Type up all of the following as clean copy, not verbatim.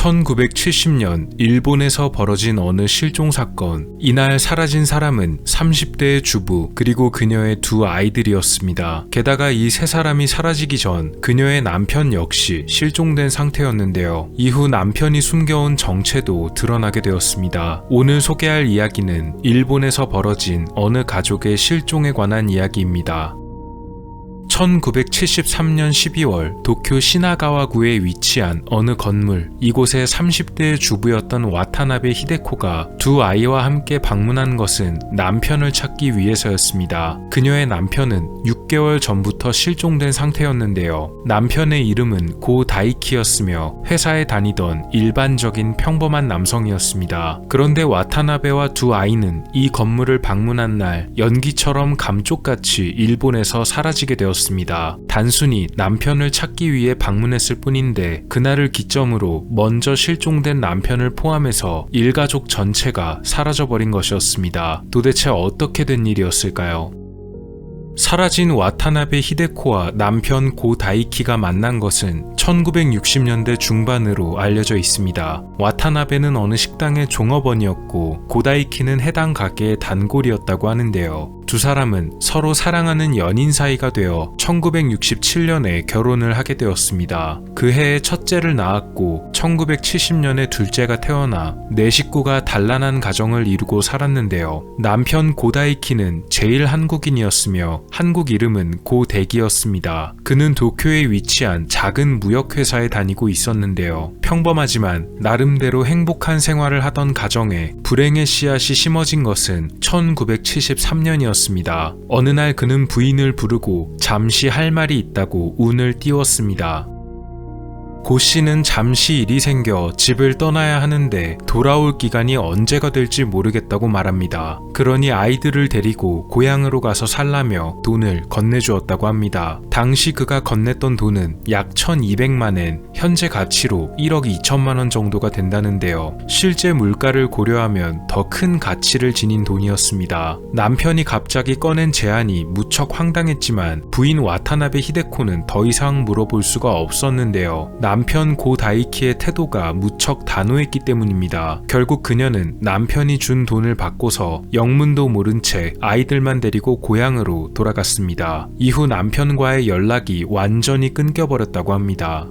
1970년 일본에서 벌어진 어느 실종 사건. 이날 사라진 사람은 30대의 주부 그리고 그녀의 두 아이들이었습니다. 게다가 이 세 사람이 사라지기 전 그녀의 남편 역시 실종된 상태였는데요. 이후 남편이 숨겨온 정체도 드러나게 되었습니다. 오늘 소개할 이야기는 일본에서 벌어진 어느 가족의 실종에 관한 이야기입니다. 1973년 12월 도쿄 시나가와구에 위치한 어느 건물. 이곳에 30대의 주부였던 와타나베 히데코가 두 아이와 함께 방문한 것은 남편을 찾기 위해서였습니다. 그녀의 남편은 6개월 전부터 실종된 상태였는데요. 남편의 이름은 고 다이키였으며 회사에 다니던 일반적인 평범한 남성이었습니다. 그런데 와타나베와 두 아이는 이 건물을 방문한 날 연기처럼 감쪽같이 일본에서 사라지게 되었습니다. 단순히 남편을 찾기 위해 방문했을 뿐인데 그날을 기점으로 먼저 실종된 남편을 포함해서 일가족 전체가 사라져버린 것이었습니다. 도대체 어떻게 된 일이었을까요? 사라진 와타나베 히데코와 남편 고 다이키가 만난 것은 1960년대 중반으로 알려져 있습니다. 와타나베는 어느 식당의 종업원이었고 고 다이키는 해당 가게의 단골이었다고 하는데요. 두 사람은 서로 사랑하는 연인 사이가 되어 1967년에 결혼을 하게 되었습니다. 그 해에 첫째를 낳았고 1970년에 둘째가 태어나 네 식구가 단란한 가정을 이루고 살았는데요. 남편 고 다이키는 제일 한국인이었으며 한국 이름은 고 대기였습니다. 그는 도쿄에 위치한 작은 무역회사에 다니고 있었는데요. 평범하지만 나름대로 행복한 생활을 하던 가정에 불행의 씨앗이 심어진 것은 1973년이었습니다. 어느 날 그는 부인을 부르고 잠시 할 말이 있다고 운을 띄웠습니다. 고 씨는 잠시 일이 생겨 집을 떠나야 하는데 돌아올 기간이 언제가 될지 모르겠다고 말합니다. 그러니 아이들을 데리고 고향으로 가서 살라며 돈을 건네주었다고 합니다. 당시 그가 건넸던 돈은 약 1200만엔, 현재 가치로 1억 2천만 원 정도가 된다는데요. 실제 물가를 고려하면 더 큰 가치를 지닌 돈이었습니다. 남편이 갑자기 꺼낸 제안이 무척 황당했지만 부인 와타나베 히데코는 더 이상 물어볼 수가 없었는데요. 남편 고 다이키의 태도가 무척 단호했기 때문입니다. 결국 그녀는 남편이 준 돈을 받고서 영문도 모른 채 아이들만 데리고 고향으로 돌아갔습니다. 이후 남편과의 연락이 완전히 끊겨버렸다고 합니다.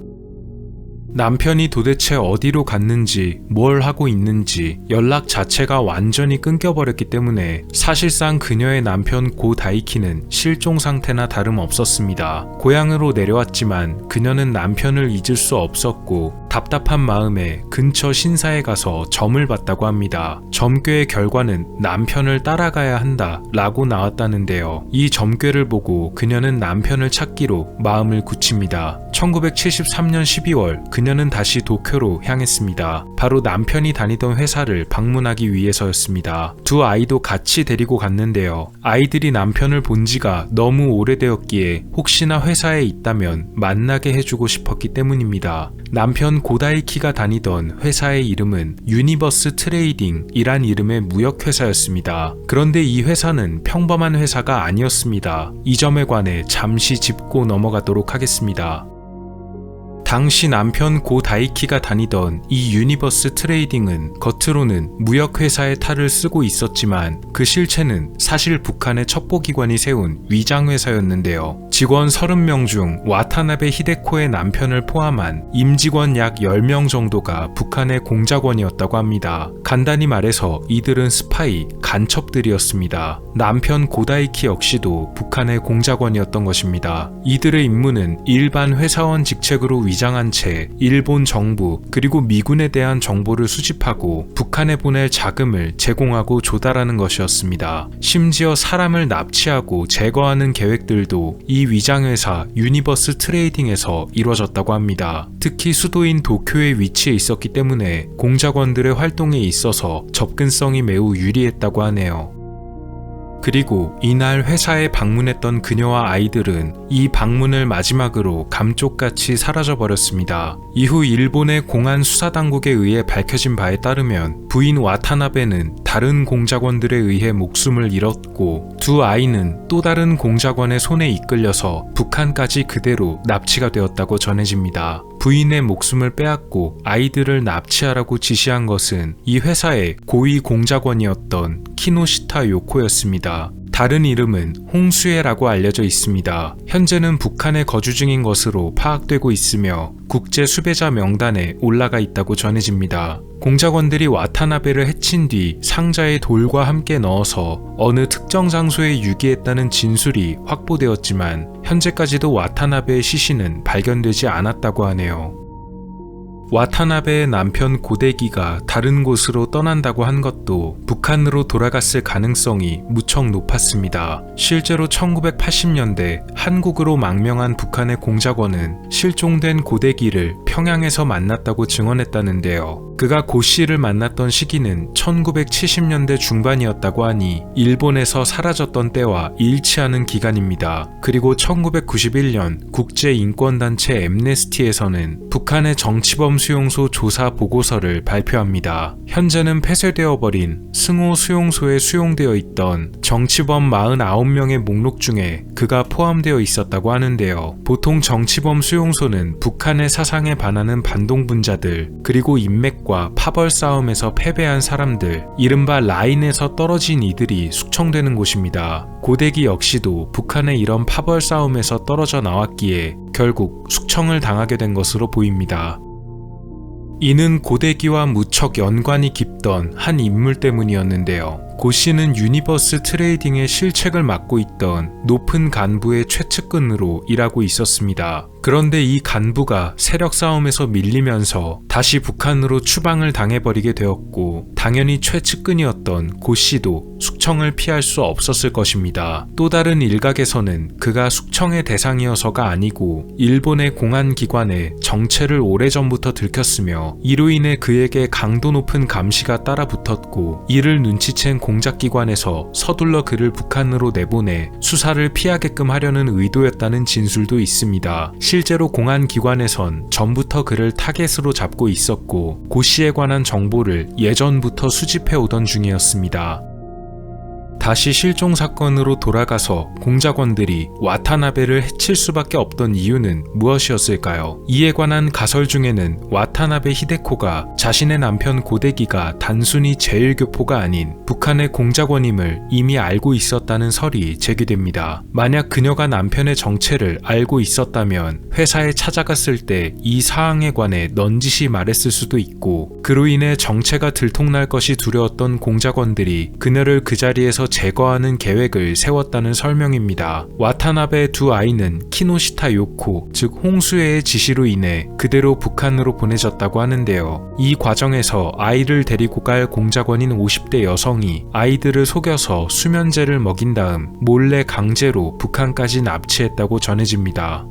남편이 도대체 어디로 갔는지 뭘 하고 있는지 연락 자체가 완전히 끊겨버렸기 때문에 사실상 그녀의 남편 고 다이키는 실종 상태나 다름없었습니다. 고향으로 내려왔지만 그녀는 남편을 잊을 수 없었고 답답한 마음에 근처 신사에 가서 점을 봤다고 합니다. 점괘의 결과는 남편을 따라가야 한다 라고 나왔다는데요. 이 점괘를 보고 그녀는 남편을 찾기로 마음을 굳힙니다. 1973년 12월 그녀는 다시 도쿄로 향했습니다. 바로 남편이 다니던 회사를 방문하기 위해서였습니다. 두 아이도 같이 데리고 갔는데요. 아이들이 남편을 본 지가 너무 오래되었기에 혹시나 회사에 있다면 만나게 해주고 싶었기 때문입니다. 남편 고다이키가 다니던 회사의 이름은 유니버스 트레이딩이란 이름의 무역회사였습니다. 그런데 이 회사는 평범한 회사가 아니었습니다. 이 점에 관해 잠시 짚고 넘어가도록 하겠습니다. 당시 남편 고 다이키가 다니던 이 유니버스 트레이딩은 겉으로는 무역회사의 탈을 쓰고 있었지만 그 실체는 사실 북한의 첩보기관이 세운 위장회사였는데요. 직원 30명 중 와타나베 히데코의 남편을 포함한 임직원 약 10명 정도가 북한의 공작원이었다고 합니다. 간단히 말해서 이들은 스파이, 간첩들이었습니다. 남편 고 다이키 역시도 북한의 공작원이었던 것입니다. 이들의 임무는 일반 회사원 직책으로 위장한 채 일본 정부 그리고 미군에 대한 정보를 수집하고 북한에 보낼 자금을 제공하고 조달하는 것이었습니다. 심지어 사람을 납치하고 제거하는 계획들도 이 위장회사 유니버스 트레이딩에서 이루어졌다고 합니다. 특히 수도인 도쿄에 위치해 있었기 때문에 공작원들의 활동에 있어서 접근성이 매우 유리했다고 하네요. 그리고 이날 회사에 방문했던 그녀와 아이들은 이 방문을 마지막으로 감쪽같이 사라져버렸습니다. 이후 일본의 공안 수사당국에 의해 밝혀진 바에 따르면 부인 와타나베는 다른 공작원들에 의해 목숨을 잃었고 두 아이는 또 다른 공작원의 손에 이끌려서 북한까지 그대로 납치가 되었다고 전해집니다. 부인의 목숨을 빼앗고 아이들을 납치하라고 지시한 것은 이 회사의 고위 공작원이었던 키노시타 요코였습니다. 다른 이름은 홍수에라고 알려져 있습니다. 현재는 북한에 거주 중인 것으로 파악되고 있으며 국제 수배자 명단에 올라가 있다고 전해집니다. 공작원들이 와타나베를 해친 뒤 상자에 돌과 함께 넣어서 어느 특정 장소에 유기했다는 진술이 확보되었지만 현재까지도 와타나베의 시신은 발견되지 않았다고 하네요. 와타나베의 남편 고데기가 다른 곳으로 떠난다고 한 것도 북한으로 돌아갔을 가능성이 무척 높았습니다. 실제로 1980년대 한국으로 망명한 북한의 공작원은 실종된 고데기를 평양에서 만났다고 증언했다는데요. 그가 고 씨를 만났던 시기는 1970년대 중반이었다고 하니 일본에서 사라졌던 때와 일치하는 기간입니다. 그리고 1991년 국제인권단체 엠네스티에서는 북한의 정치범 수용소 조사 보고서를 발표합니다. 현재는 폐쇄되어 버린 승호 수용소에 수용되어 있던 정치범 49명의 목록 중에 그가 포함되어 있었다고 하는데요. 보통 정치범 수용소는 북한의 사상에 반하는 반동분자들, 그리고 인맥과 파벌 싸움에서 패배한 사람들, 이른바 라인에서 떨어진 이들이 숙청되는 곳입니다. 고데기 역시도 북한의 이런 파벌 싸움에서 떨어져 나왔기에 결국 숙청을 당하게 된 것으로 보입니다. 이는 고데기와 무척 연관이 깊던 한 인물 때문이었는데요. 고 씨는 유니버스 트레이딩의 실책을 맡고 있던 높은 간부의 최측근으로 일하고 있었습니다. 그런데 이 간부가 세력 싸움에서 밀리면서 다시 북한으로 추방을 당해버리게 되었고, 당연히 최측근이었던 고 씨도 숙청을 피할 수 없었을 것입니다. 또 다른 일각에서는 그가 숙청의 대상이어서가 아니고 일본의 공안기관에 정체를 오래전부터 들켰으며 이로 인해 그에게 강도 높은 감시가 따라붙었고, 이를 눈치챈 공작기관에서 서둘러 그를 북한으로 내보내 수사를 피하게끔 하려는 의도였다는 진술도 있습니다. 실제로 공안기관에선 전부터 그를 타겟으로 잡고 있었고, 고 씨에 관한 정보를 예전부터 수집해오던 중이었습니다. 다시 실종 사건으로 돌아가서 공작원들이 와타나베를 해칠 수밖에 없던 이유는 무엇이었을까요? 이에 관한 가설 중에는 와타나베 히데코가 자신의 남편 고데기가 단순히 제일교포가 아닌 북한의 공작원임을 이미 알고 있었다는 설이 제기됩니다. 만약 그녀가 남편의 정체를 알고 있었다면 회사에 찾아갔을 때 이 사항에 관해 넌지시 말했을 수도 있고, 그로 인해 정체가 들통날 것이 두려웠던 공작원들이 그녀를 그 자리에서 제거하는 계획을 세웠다는 설명입니다. 와타나베의 두 아이는 키노시타 요코, 즉 홍수에의 지시로 인해 그대로 북한으로 보내졌다고 하는데요. 이 과정에서 아이를 데리고 갈 공작원인 50대 여성이 아이들을 속여서 수면제를 먹인 다음 몰래 강제로 북한까지 납치했다고 전해집니다.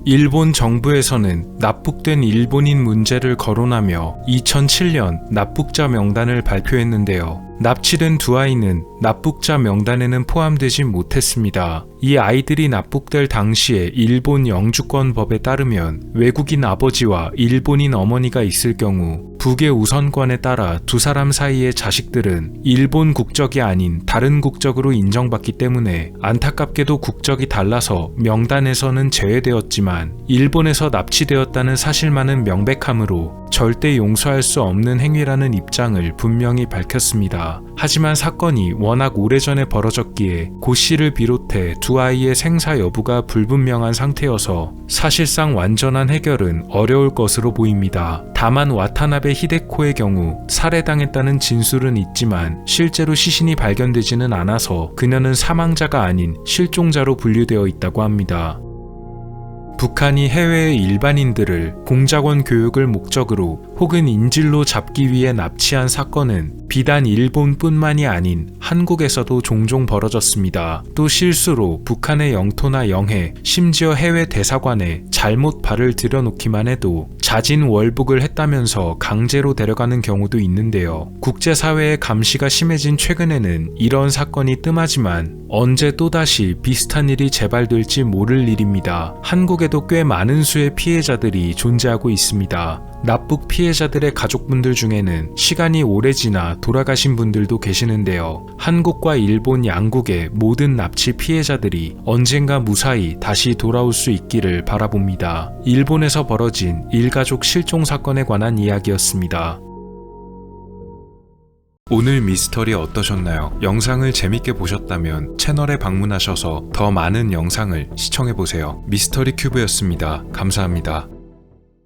일본 정부에서는 납북된 일본인 문제를 거론하며 2007년 납북자 명단을 발표했는데요. 납치된 두 아이는 납북자 명단에는 포함되지 못했습니다. 이 아이들이 납북될 당시에 일본 영주권법에 따르면 외국인 아버지와 일본인 어머니가 있을 경우 북의 우선권에 따라 두 사람 사이의 자식들은 일본 국적이 아닌 다른 국적으로 인정받기 때문에 안타깝게도 국적이 달라서 명단에서는 제외되었지만, 일본에서 납치되었다는 사실만은 명백하므로 절대 용서할 수 없는 행위라는 입장을 분명히 밝혔습니다. 하지만 사건이 워낙 오래전에 벌어졌기에 고 씨를 비롯해 두 아이의 생사 여부가 불분명한 상태여서 사실상 완전한 해결은 어려울 것으로 보입니다. 다만 와타나베 히데코의 경우 살해당했다는 진술은 있지만 실제로 시신이 발견되지는 않아서 그녀는 사망자가 아닌 실종자로 분류되어 있다고 합니다. 북한이 해외의 일반인들을 공작원 교육을 목적으로 혹은 인질로 잡기 위해 납치한 사건은 비단 일본뿐만이 아닌 한국에서도 종종 벌어졌습니다. 또 실수로 북한의 영토나 영해, 심지어 해외 대사관에 잘못 발을 들여놓기만 해도 자진 월북을 했다면서 강제로 데려가는 경우도 있는데요. 국제사회의 감시가 심해진 최근에는 이런 사건이 뜸하지만 언제 또다시 비슷한 일이 재발될지 모를 일입니다. 한국에도 꽤 많은 수의 피해자들이 존재하고 있습니다. 납북 피해자들의 가족분들 중에는 시간이 오래 지나 돌아가신 분들도 계시는데요. 한국과 일본 양국의 모든 납치 피해자들이 언젠가 무사히 다시 돌아올 수 있기를 바라봅니다. 일본에서 벌어진 일가족 실종 사건에 관한 이야기였습니다. 오늘 미스터리 어떠셨나요? 영상을 재밌게 보셨다면 채널에 방문하셔서 더 많은 영상을 시청해보세요. 미스터리 큐브였습니다. 감사합니다.